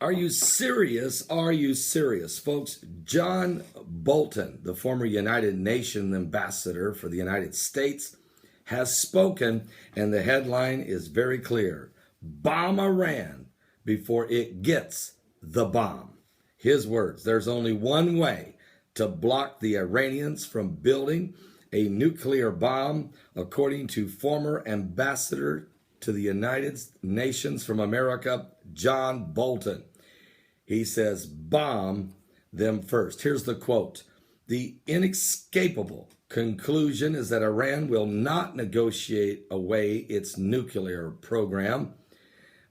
Are you serious? Are you serious? Folks, John Bolton, the former United Nations ambassador for the United States, has spoken, and the headline is very clear. Bomb Iran before it gets the bomb. His words, there's only one way to block the Iranians from building a nuclear bomb, according to former ambassador to the United Nations from America, John Bolton. He says, bomb them first. Here's the quote. The inescapable conclusion is that Iran will not negotiate away its nuclear program,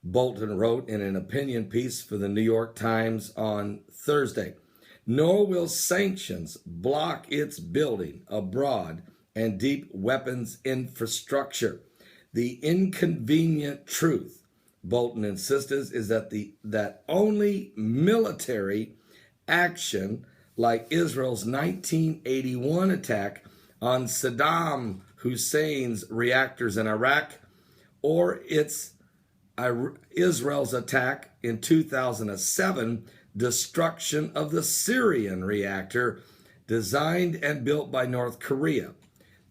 Bolton wrote in an opinion piece for the New York Times on Thursday. Nor will sanctions block its building a broad and deep weapons infrastructure. The inconvenient truth, Bolton insisted, is that only military action like Israel's 1981 attack on Saddam Hussein's reactors in Iraq or Israel's attack in 2007 destruction of the Syrian reactor designed and built by North Korea.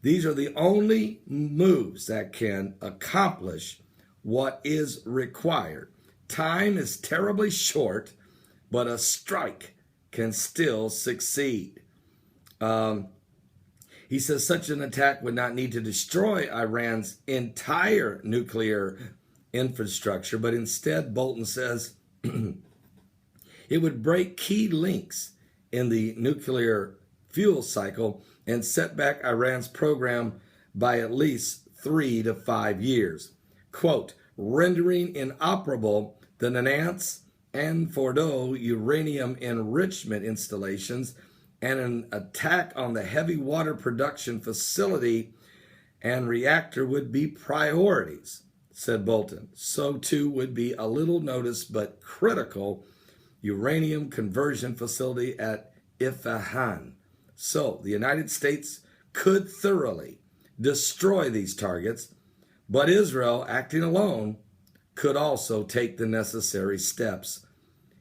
These are the only moves that can accomplish what is required. Time is terribly short, but a strike can still succeed. He says such an attack would not need to destroy Iran's entire nuclear infrastructure, but instead, Bolton says, it would break key links in the nuclear fuel cycle and set back Iran's program by at least 3 to 5 years. Quote, rendering inoperable the Nance and Fordo uranium enrichment installations and an attack on the heavy water production facility and reactor would be priorities, said Bolton. So too would be a little noticed but critical uranium conversion facility at Isfahan. So the United States could thoroughly destroy these targets, but Israel, acting alone, could also take the necessary steps.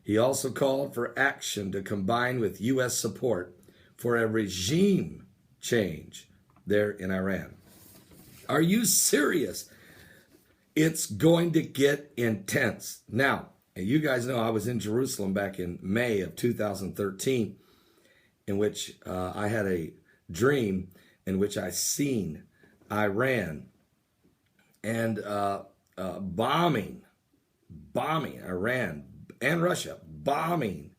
He also called for action to combine with U.S. support for a regime change there in Iran. Are you serious? It's going to get intense. Now, you guys know I was in Jerusalem back in May of 2013, in which I had a dream in which I seen Iran and bombing Iran and Russia, bombing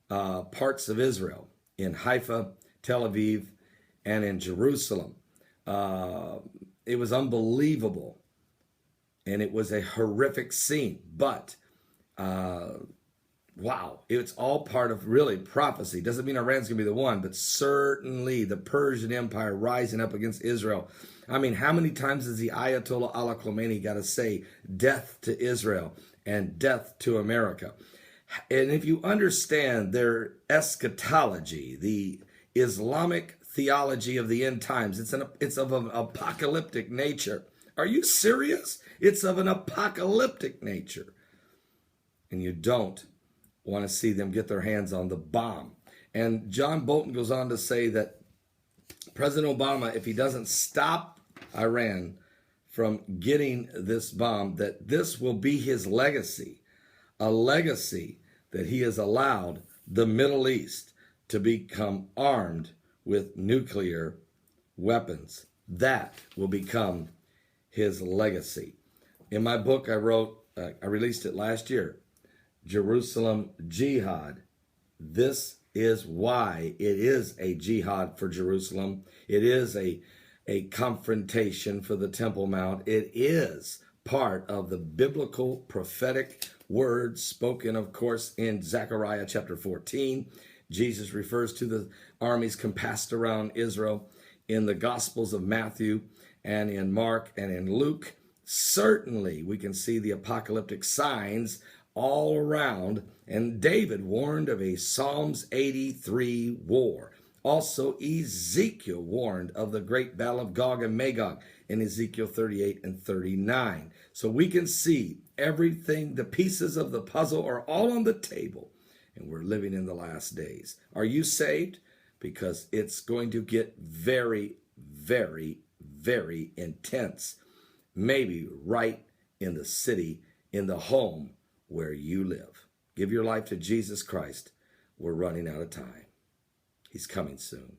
parts of Israel in Haifa, Tel Aviv, and in Jerusalem. It was unbelievable, and it was a horrific scene, but wow, it's all part of really prophecy. Doesn't mean Iran's going to be the one, but certainly the Persian Empire rising up against Israel. I mean, how many times has the Ayatollah Ali Khamenei got to say death to Israel and death to America? And if you understand their eschatology, the Islamic theology of the end times, it's of an apocalyptic nature. Are you serious? It's of an apocalyptic nature. And you don't want to see them get their hands on the bomb. And John Bolton goes on to say that President Obama, if he doesn't stop Iran from getting this bomb, that this will be his legacy, a legacy that he has allowed the Middle East to become armed with nuclear weapons. That will become his legacy. In my book I released it last year, Jerusalem Jihad. This is why it is a jihad for Jerusalem. It is a confrontation for the Temple Mount. It is part of the biblical prophetic words spoken, of course, in Zechariah chapter 14. Jesus refers to the armies compassed around Israel in the Gospels of Matthew and in Mark and in Luke. Certainly, we can see the apocalyptic signs all around, and David warned of a Psalms 83 war. Also, Ezekiel warned of the great battle of Gog and Magog in Ezekiel 38 and 39. so we can see everything, the pieces of the puzzle are all on the table, and we're living in the last days. Are you saved? Because it's going to get very, very, very intense. Maybe right in the city, in the home where you live. Give your life to Jesus Christ. We're running out of time. He's coming soon.